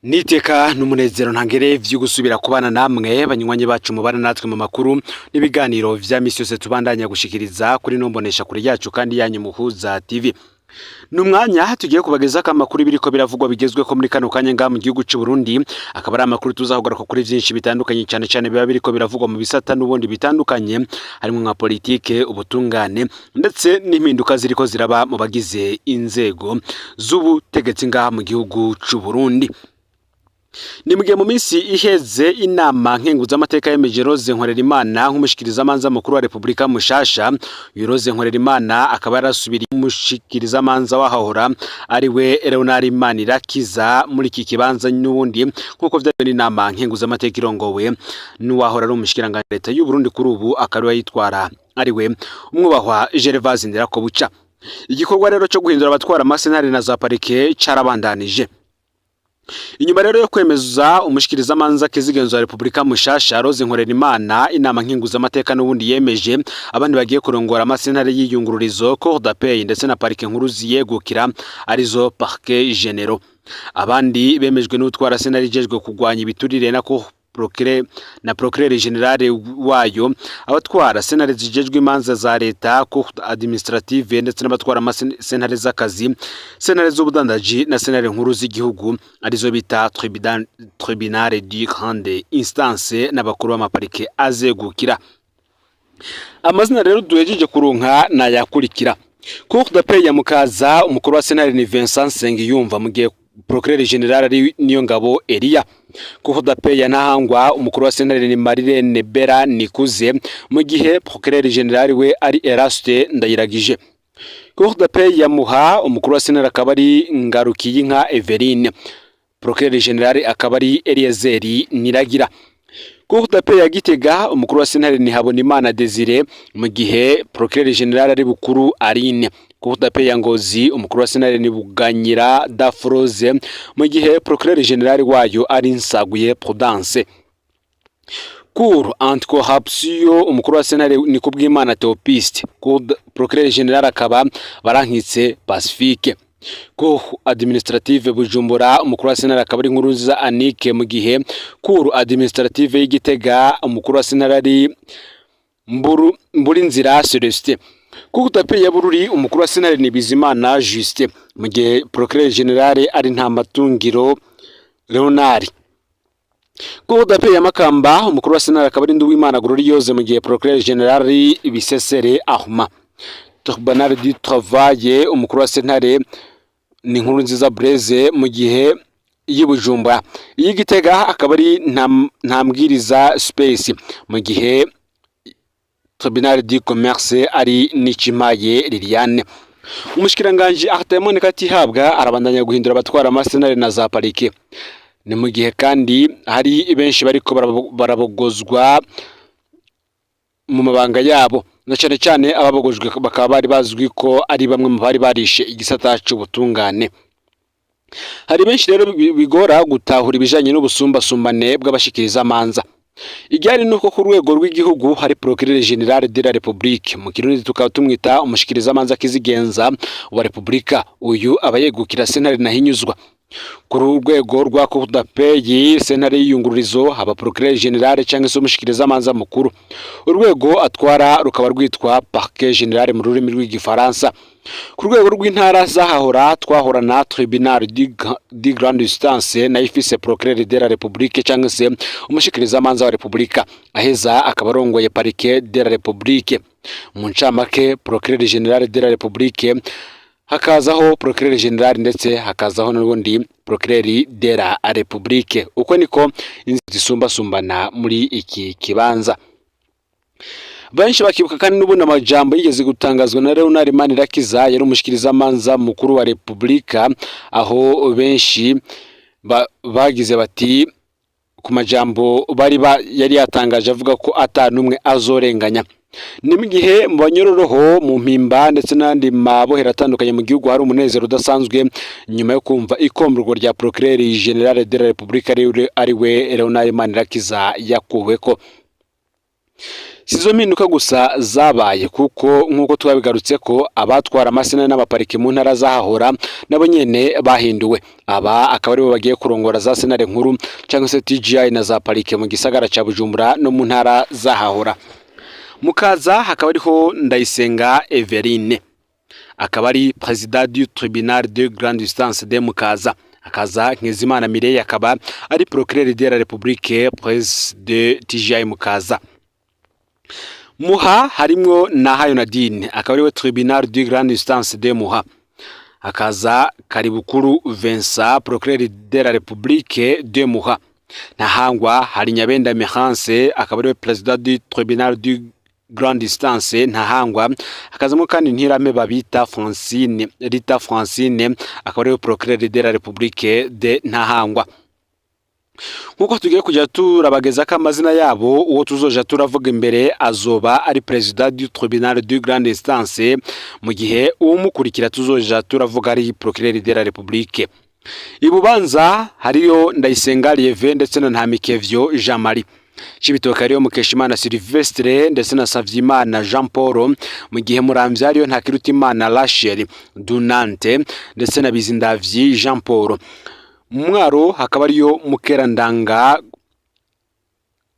Niteka n'umunezero ntangere vyo gusubira kubana namwe banywanyi bacu mubana natwe mu makuru n'ibiganiro vya misi yose tubandanya gushikiriza kuri nombonesha kuri yacu kandi yanyu Muhuza TV. Numwanya tugiye kubageza amakuru biriko biravugwa bigezweko muri kano kanya nga mu gihugu cy'u Burundi, akaba ari amakuru tuzahogaruka kuri byinshi bitandukanye cyane biba biriko biravugwa mu bisata n'ubundi bitandukanye harimo nka politike, ubutungane ndetse n'impinduka ziriko ziraba mu bagize inzego z'ubutegetsi nga mu gihugu cy'u Burundi. Ni mugihe mu minsi iheze inama nkenguza amateka yemeje Rose Nkwererimana nk'umushikiriza amanza mukuru wa Republika mushasha. Rose Nkwererimana akaba yarasubiriye umushikiriza amanza wahahora ari we Leonard Manirakiza muri iki kibanza n'ubundi nkuko vyabaye n'inama nkenguza amateka irongowe n'uwahora ari umushikiranganje leta y'u Burundi kuri ubu akaba yitwara ari we umwubahwa Gervase Ndirakobuca. Igikorwa rero cyo guhindura abatwara amasenari na za parike carabandanije. Inyuma rero yo kwemeza umushikiriza amanza kizigenzo wa Republika mushasha Rose Nkwererimana, inama nkenguza amateka n'ubundi yemeje abandi bagiye kurongora amasenari y'iyungururizo Cour d'appel ndetse na parike nkuru ziyegukira arizo Parquet General. Abandi bemejwe n'utwara senari jejwe kugwanya ibiturire na procureur general wayo, abatwara senare zijejwe imanza za leta, cour administrative ndetse n'abatwara senare z'akazi, senare z'ubudandaji na senare nkuru z'igihugu arizo bita tribunal de grande instance n'abakuru b'amaparike azegukira. Amazina rero duhejeje kuronka na yakurikira: Cour d'appel ya Mukaza, umukuru wa senare ni Vincent Sengiyumva, mu gihe procureur general ari Niyongabo Elia. Cour d'appel ya Ntahangwa, umukuru wa senare ni Marilene Bera Nikuze, mu gihe procureur general we ari Eraste Ndayiragije. Cour d'appel ya Muha, umukuru wa senare akaba ari Ngarukiyinka Everine, procureur general akaba ari Eliezeri Niragira. Cour d'appel ya Gitega, umukuru wa senare ni Habonimana Desire, mu gihe procureur general ari Bukuru Aline. Cour d'appel ya Ngozi, umukuru wa senare ni Buganyira Dafroze, mu gihe procureur general wayo ari Nsaguye Prudence. Cour anticorruption, umukuru wa senare ni Kubwimana Theopiste, procureur general akaba Barankitse Pacifique. Cour administrative Bujumbura, umukuru wa senare akaba ari Nkuruziza Anike, mu gihe Cour administrative y'Igitega umukuru wa senare ari Mburinzira Celestin. Cour d'appel ya Bururi, umukuru wa senare ni Bizimana Juste, mu gihe procureur general ari Ntamatungiro Leonard. Cour d'appel ya Makamba, umukuru wa senare akaba ari Nduwimana Gloriose, mu gihe procureur general ari Bisesere Ahma. Tribunal du travail, umukuru wa senare ni Nkurunziza Blaise, mu gihe y'Ibujumbura. Y'Igitega akaba ari Ntambwiriza Space, mu gihe Tribunal du commerce ari Nichimaye Liliane. Umushikiranganje Artemone Katihabwa arabandanya guhindura abatwara amasenare na za parike. Ni mu gihe kandi hari benshi bariko barabogozwa mu mabanga yabo, na cyane cyane ababogojwe bakaba bari bazwi ko ari bamwe mu bari barishe igisata cy'ubutungane. Hari benshi rero bigora gutahura ibijanye n'ubusumbasumbane bw'abashikiriza amanza. Igari nuko ku rwego rw'igihugu hari procureur general de la République, mu Kirundi tukaba tumwita umushikiriza amanza kizigenza wa Republika. Uyu abayegukira senare nahinyuzwa. Ku rwego rwa Cour d'appel senare y'iyungururizo haba procureur general cyangwa se umushikiriza amanza mukuru. Urwego atwara rukaba rwitwa Parquet General mu rurimi rw'igifaransa. Ku rwego rw'intara zahahora twahorana Tribunal de grande instance na ifise procureur de la République cyangwa se umushikiriza amanza wa Republika. Aheza akaba arongoye Parquet de la République. Mu ncamake procureur general de la République, hakazaho procureur general ndetse hakazaho n'ubundi procureur de la République. Uko niko zisumbasumbana muri iki kibanza. Benshi bakibuka kandi n'ubundi amajambo yigeze gutangazwa na Leonard Manirakiza, yari umushikiriza amanza mukuru wa Republika, aho benshi bagize bati ku majambo yari yatangaje avuga ko atanumwe azorenganya. Ni mu gihe mu banyororoho mu mpimba ndetse n'andi mabohera atandukanye mu gihugu hari umunezero udasanzwe nyuma yo kumva ikomburwa rya procureur general de la République ari we Leonard Manirakiza yakuweko. sizo mpinduka gusa zabaye kuko nk'uko twabigarutse ko abatwara amasena n'abaparike mu ntara zahahora nabo nyene bahinduwe. Aba akaba aribo bagiye kurongora za senare nkuru cyangwa se TGI na za parike mu gisagara ca Bujumbura no mu ntara zahahora. Mukaza hakaba ariho Ndayisenga Everine, akaba ari président du tribunal de grande instance de Mukaza. Akaza Nkizimana Mireille akaba ari procureur de la République près de TGI Mukaza. Muha harimwo Nahayo Nadine, akaba ariwe tribunal de grande instance de Muha. Akaza Karibukuru Vincent, procureur de la République de Muha. Ntahangwa hari Nyabenda Mehance, akaba ariwe président du tribunal de grande instance Ntahangwa. Akazamo kandi Ntirame babita Francine, Rita Francine, akaba ariwe procureur de la République de Ntahangwa. Nkuko tugiye kujya turabageza ko amazina yabo, uwo tuzoja turavuga imbere azoba ari président du tribunal de grande instance, mu gihe umukurikira tuzoja turavuga ari procureur de la République. Ibubanza hariyo Ndayisenga Lieve ndetse na Ntamikevyo Jean Marie. Cibitoke hariyo Mukeshimana Sylvestre ndetse na Savyimana Jean Paul, mu gihe Muramvya hariyo Ntakirutimana Rachel Dunante ndetse na Bizindavyi Jean Paul. Mwaro hakaba ariyo Mukerandanga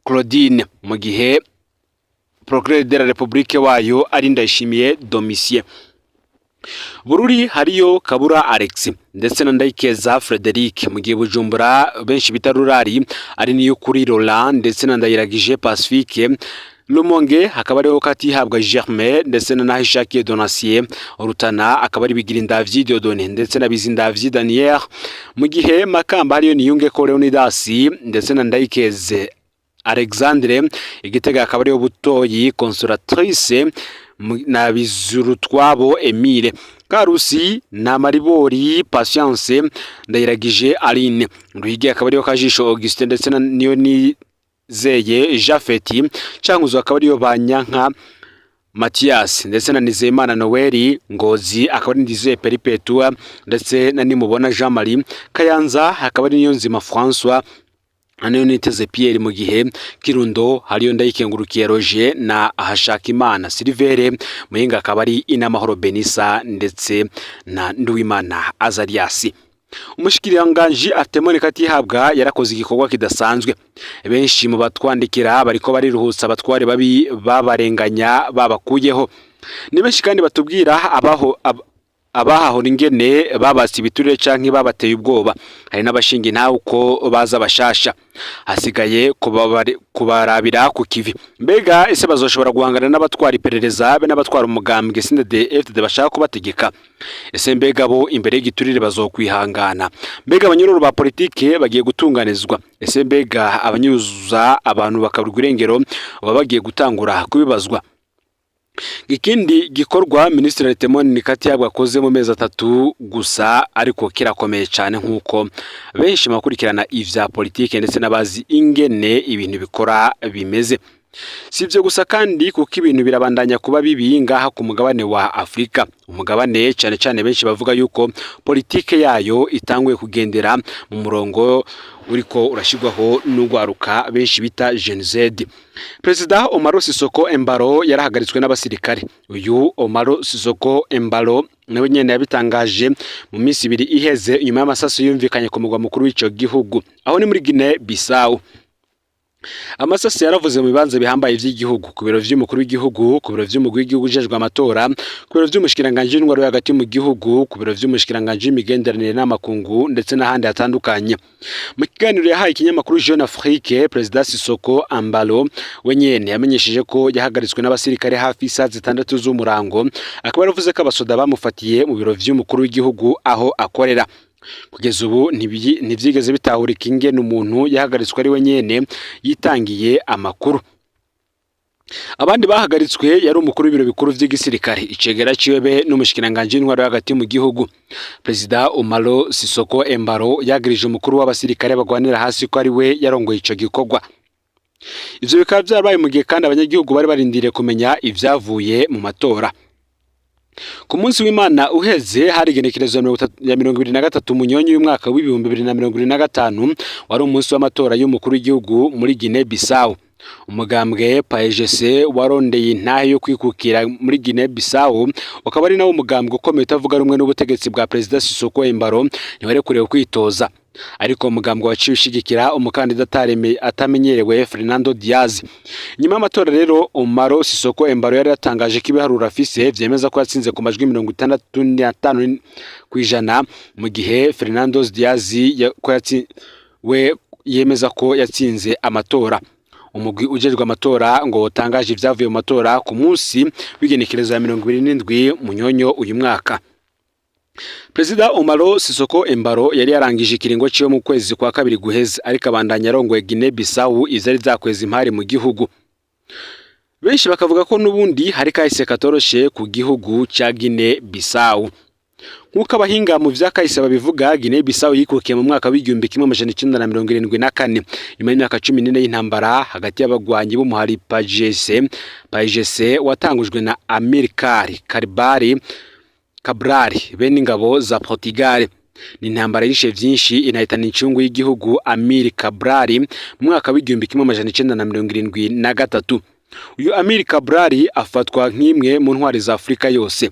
Claudine, mu gihe procureur de la République wayo ari Ndayishimiye Domitien. Bururi hariyo Kabura Alex ndetse na Ndayikeza Frederic, mu gihe Bujumbura benshi bitarurari ari niyo kuri Roland ndetse na Ndayiragije Pacifique. Lumonge hakaba ariho Katihabwa Germain ndetse na Nahishakiye Donatien. Rutana akaba ari Bigirindavyi Dieudonné ndetse na Bizindavyi Daniel, mu gihe Makamba hariyo Niyunge ko Leonidas ndetse na Ndayikeze Alexandre. Igitega akaba ariyo Butoyi Consolatrice na Bizurutwabo Emile. Karusi na Maribori Patience Ndayiragije Aline. Ruhige akaba ariyo Kajisho Augustin ndetse na Niyonizeye Jafeti. Cankuzo akaba ariyo Banyanka Mathias ndetse na Nizeyimana Noeli. Ngozi akaba ari Ndizeye Peripetua ndetse na Nimubona Jean Marie. Kayanza akaba ari Niyonzima François aniyo Niteze Pierre, mu gihe Kirundo hariyo Ndayikengurukiye Roger na Hashakimana Silvere. Muhinga akaba ari Inamahoro Benissa ndetse na Nduwimana Azarias. Umushikiranganje Artemone Katihabwa yarakoze igikorwa kidasanzwe. Benshi mu batwandikira bariko bariruhutsa abatware babi babarenganya babakuyeho. Ni benshi kandi batubwira abahahora ingene babasi biturire canke babateye ubwoba. Hari n'abashinga ntawe uko baza bashasha, hasigaye kubarabira ku kivi. Mbega ese bazoshobora guhangana n'abatwara iperereza be n'abatwara umugambwe CNDD-FDD bashaka kubategeka? Ese mbega bo imbere y'igiturire bazokwihangana? Mbega abanyururu ba politike bagiye gutunganizwa? Ese mbega abanyuzuza abantu bakaburwa irengero baba bagiye gutangura kubibazwa? Ikindi gikorwa Ministre Artemone Katihabwa akoze mu mezi 3 gusa, ariko kirakomeye cyane nkuko benshi makurikirana ivya politike ndetse nabazi ingene ibintu bikora bimeze. Sivyo gusa kandi kuko ibintu birabandanya kuba bibi ngaha ku mugabane wa Afrika. Umugabane cyane cyane benshi bavuga yuko politike yayo itanguye kugendera mu murongo uriko urashigwaho n'ugwaruka benshi bita Gen Z. President Omaro Sisoko Embalo yarahagaritswe n'abasirikare. Uyu Omaro Sisoko Embalo nawe nyene yabitangaje mu minsi 2 iheze nyuma y'amasaso yumvikanye ku mugwa mukuru w'ico gihugu aho ni muri Guinea Bissau. Amasasi yaravuze mu bibanza bihambaye vy'igihugu, ku biro vy'umukuru w'igihugu, ku biro vy'umugwi w'igihugu ujejwe amatora, ku biro vy'umushikiranganje w'intwaro hagati mu gihugu, ku biro vy'umushikiranganje w'imigenderanire n'amakungu ndetse n'ahandi hatandukanye. Mu kiganiro yahaye ikinyamakuru Jeune Afrique, President Sisoko Embalo wenyene yamenyesheje ko yahagaritswe n'abasirikare hafi isaha 6 z'umurango, akaba yaravuze ko abasoda bamufatiye mu biro vy'umukuru w'igihugu aho akorera. Kugeza ubu ntivyigeze bitahurika ingene umuntu yahagaritswe ari wenyene yitangiye amakuru. Abandi bahagaritswe yari umukuru w'ibiro bikuru vy'igisirikare, icegera ciwe n'umushikiranganje w'intwaro hagati mu gihugu. President Omaro Sisoko Embalo yagirije umukuru w'abasirikare bagwanira hasi ko ari we yarongoye ico gikorwa. Ivyo bikaba byarabaye mu gihe kandi abanyagihugu bari barindiriye kumenya ivyavuye mu matora. Ku munsi w'Imana uheze hari igenekerezo ya 2023 munyonyi y'umwaka w'2025 wari umunsi w'amatora y'umukuru w'igihugu muri Guinea Bissau. umugambwe PAEGC warondeye intahe yo kwikukira muri Guinea Bissau ukaba ari nawo umugambwe ukomeye utavuga rumwe n'ubutegetsi bwa President Sissoko Embalo ntiwarekuriwe kwitoza, ariko umugambwe waciye ushigikira umukandida atamenyerewe Fernando Diaz. Nyuma y'amatora rero Umaro Sissoko Embalo yari yatangaje ko ibiharuro afise vyemeza ko yatsinze ku majwi 65% kwijana, mu gihe Fernando Diaz we yemeza ko yatsinze amatora. Umugwi ujejwe amatora ngo utangaje ivyavuye mu matora ku munsi w'igenekerezo ya 27 Munyonyo uyu mwaka. Perezida Umaro Sissoko Embalo yari yarangije ikiringo ciyo mu kwezi kwa kabiri guheze, ariko abandanya arongoye Guinea Bissau izari zakweza impari mu gihugu. Benshi bakavuga ko nubundi hari kahise katoroshe ku gihugu ca Guinea Bissau. Nkuko abahinga mu vyakahise babivuga, Guinea Bissau yikukiye mu mwaka w'igihumbi kimwe amajana 1974 nyuma y'imyaka 14 y'intambara hagati y'abagwanyi b'umuhari PAEGC watangujwe na Amilcar Cabral bene ingabo za Portugal. Ni intambara yishe vyinshi inahitana incungu y'igihugu Amilcar Cabral mu mwaka w'igihumbi kimwe amajana 1973. Uyu Amilcar Cabral afatwa nk'imwe mu ntwari za Afrika yose.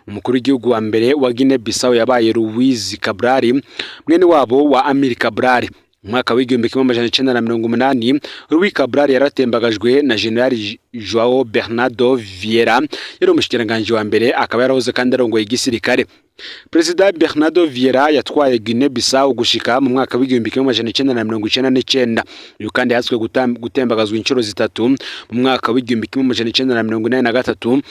Umukuru w'igihugu wa mbere wa Guinea Bissau yabaye Luiz Cabral, mwene wabo wa Amilcar Cabral. Mu mwaka w'igihumbi kimwe amajana 1980 Luiz Cabral yaratembagajwe na General João Bernardo Vieira, yari umushikiranganje wa mbere, akaba yarahoze kandi arongoye igisirikare. President Bernardo Vieira yatwaye Guinea Bissau gushika mu mwaka w'igihumbi kimwe amajana 1999. Uyu kandi yatswe gutembagazwa inshuro zitatu mu mwaka w'igihumbi kimwe amajana 1983,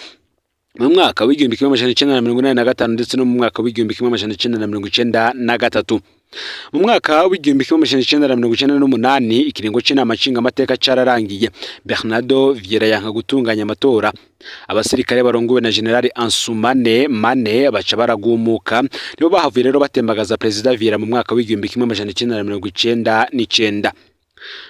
mu mwaka w'igihumbi kimwe amajana 1985 ndetse no mu mwaka w'igihumbi kimwe amajana 1993. Mu mwaka w'igihumbi kimwe amajana 1998 ikiringo c'inama nshingamateka cararangiye. Bernardo Vieira yanka gutunganya amatora. Abasirikare barongowe na General Ansoumana Mane baca baragumuka, nibo bahavuye rero batembagaza President Vieira mu mwaka w'igihumbi kimwe amajana 1999.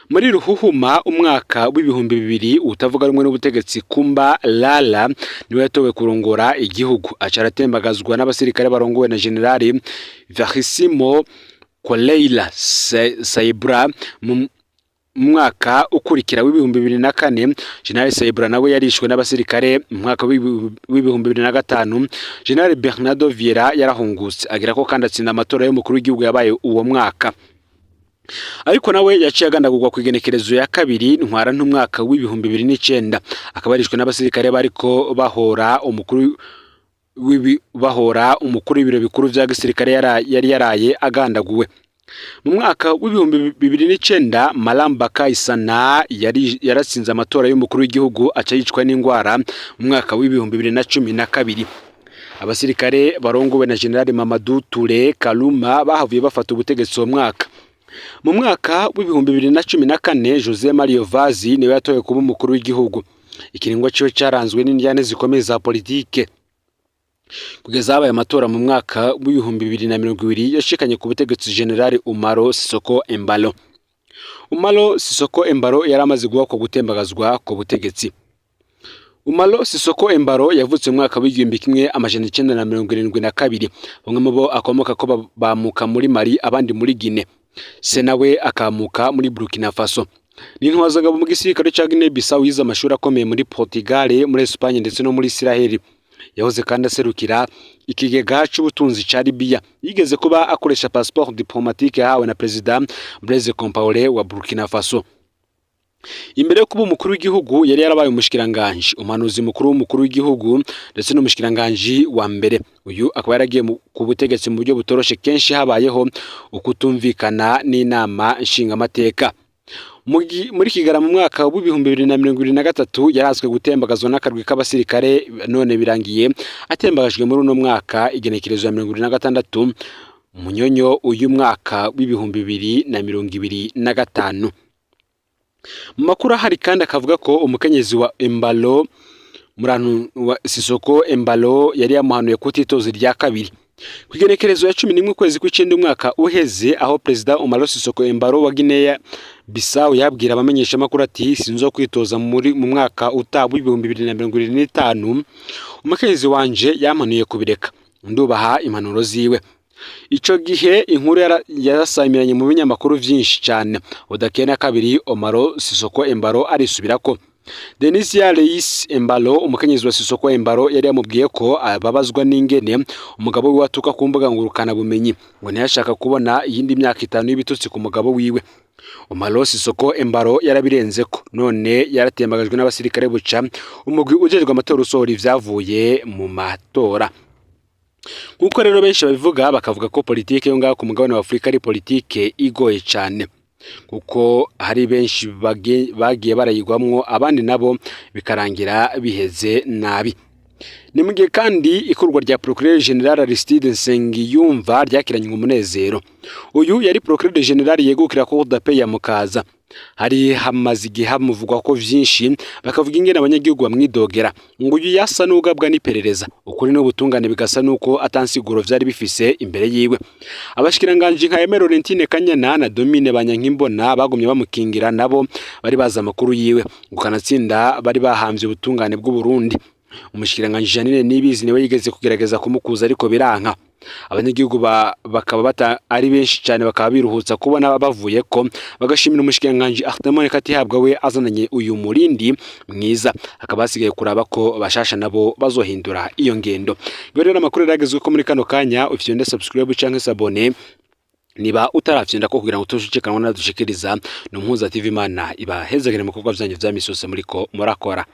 Muri Ruhuhuma umwaka w'ibihumbi 2000 utavuga rumwe n'ubutegetsi Kumba Lala niwe yatowe kurongora igihugu, acaratembagazwa n'abasirikare barongowe na General Verissimo Koleila Saibra. Mu mwaka ukurikira w'ibihumbi 2004 General Saibra nawe yarishwe n'abasirikare. Mu mwaka w'ibihumbi 2005 General Bernardo Vieira yarahungutse agira ko kandi atsinda amatora y'umukuru w'igihugu yabaye uwo mwaka, ariko nawe yaciye agandagurwa ku igenekerezo ya kabiri ntwara n'umwaka w'ibihumbi 2009, akaba yarishwe n'abasirikare bariko bahora umukuru w'ibiro bikuru vya gisirikare yari yaraye agandaguwe. Mu mwaka w'ibihumbi 2009 Malamba Kaisana yaratsinze amatora y'umukuru w'igihugu aca yicwa n'ingwara mu mwaka w'ibihumbi 2012. Abasirikare barongowe na General Mamadou Touré Kaluma bahavuye bafata ubutegetsi uwo mwaka. Mu mwaka w'ibihumbi 2014 José Mario Vaz niwe yatowe kuba umukuru w'igihugu. Ikiringo cyo cyaranzwe n'indyane zikomeye za politike kugeza habaye amatora mu mwaka w'ibihumbi 2020 yashikanye ku butegetsi General Umaro Sissoko Embalo. Umaro Sissoko Embalo yaramaze guhakwa gutembagazwa ku butegetsi. Umaro Sissoko Embalo yavutse mu mwaka w'igihumbi kimwe amajana 1972. Bamwe mu bo akomoka ko bamuka muri Mali, abandi muri Guinea. Se nawe akamuka muri Burkina Faso. Ni ntwazaga mu gisirikare ca Guinea Bissau, yize amashuri akomeye muri Portugal, muri Espagne ndetse no muri Israel. Yahoze kandi aserukira ikigega c'ubutunzi ca Libya. Yigeze kuba akoresha passeport diplomatique yahawe na President Blaise Compaoré wa Burkina Faso. Imbere yo kuba umukuru w'igihugu yari yarabaye umushikiranganje, umuhanuzi mukuru w'umukuru w'igihugu ndetse n'umushikiranganje wa mbere. Uyu akaba yaragiye ku butegetsi mu buryo butoroshe, kenshi habayeho ukutumvikana n'inama nshingamateka. Muri Kigarama mu mwaka w'ibihumbi 2023 yarazwe gutembagazwa n'akarwi k'abasirikare, none birangiye atembagajwe muri uno mwaka igenekerezo ya 2026 Munyonyo uyu mwaka w'ibihumbi 2025. Mu makuru hari kandi akavuga ko umukenyezi wa Embalo Muranu wa Sissoko Embalo yari yamuhanuye kutitoza rya kabiri ku igenekerezo ya 11 kwezi kw'icenda umwaka uheze, aho President Umaro Sissoko Embalo wa Guinea Bissau yabwira abamenyesha makuru ati sinzo kwitoza mu mwaka utabu 2025. Umukenyezi wanje yampanuye kubireka, ndubaha impanuro ziwe. Ico gihe inkuru yarasamiranye mu binyamakuru vyinshi cyane. Udakena kabiri Omaro Sisoko Embalo arisubirako. Denisia Reis Embalo umukenyezi wa Sisoko Embalo yari yamubwiye ko ababazwa n'ingene umugabo we watuka ku mbuga ngurukana bumenyi ngo ntiyashaka kubona iyindi myaka 5 y'ibitutsi ku mugabo wiwe. Omaro Sisoko Embalo yarabirenzeko none yaratembagajwe n'abasirikare buca umugwi ujejwe amatora usohora ivyavuye mu matora. Kuko rero benshi babivuga bakavuga ko politike yo ngaho ku mugabane wa Afrika ari politike igoye cyane, kuko hari benshi bagiye barayigwamwo abandi nabo bikarangira biheze nabi. Ni mugihe kandi ikurwa rya Procureur General Aristide Nsengiyumva ryakiranywe umunezero. Uyu yari Procureur General yegukira ko Dape ya Mukaza. Hari hamaze igihe hamuvugwa ko vyinshi bakavuga ingene abanyagihugu bamwidogera ngo uyu yasa n'ugabwa n'iperereza, ukuri n'ubutungane bigasa nuko atansiguro vyari bifise imbere yiwe. Abashikiranganje nka Aime Laurentine Kanyana na Domine Banyankimbona bagumye bamukingira nabo bari baza makuru yiwe ngo kanatsinda bari bahamvye ubutungane bw'u Burundi. Umushikiranganje Janine Nibizi niwe yigeze kugerageza kumukuza ariko biranka. Abanyagihugu bakaba ari benshi cyane bakaba biruhutsa kubona bavuye ko bagashimira umushikiranganje Artemone Katihabwa we azananye uyu murindi mwiza, akaba hasigaye kuraba ko bashasha nabo bazohindura iyo ngendo. Rero amakuru yaragezwe ko muri kano kanya ufite subscribe canke s'abone niba utarafyenda ko kugira ngo tushyikanwa na dushikiriza no Mpuza TV Imana ibahezagire mu bikorwa byanyu vya misose muriko murakora.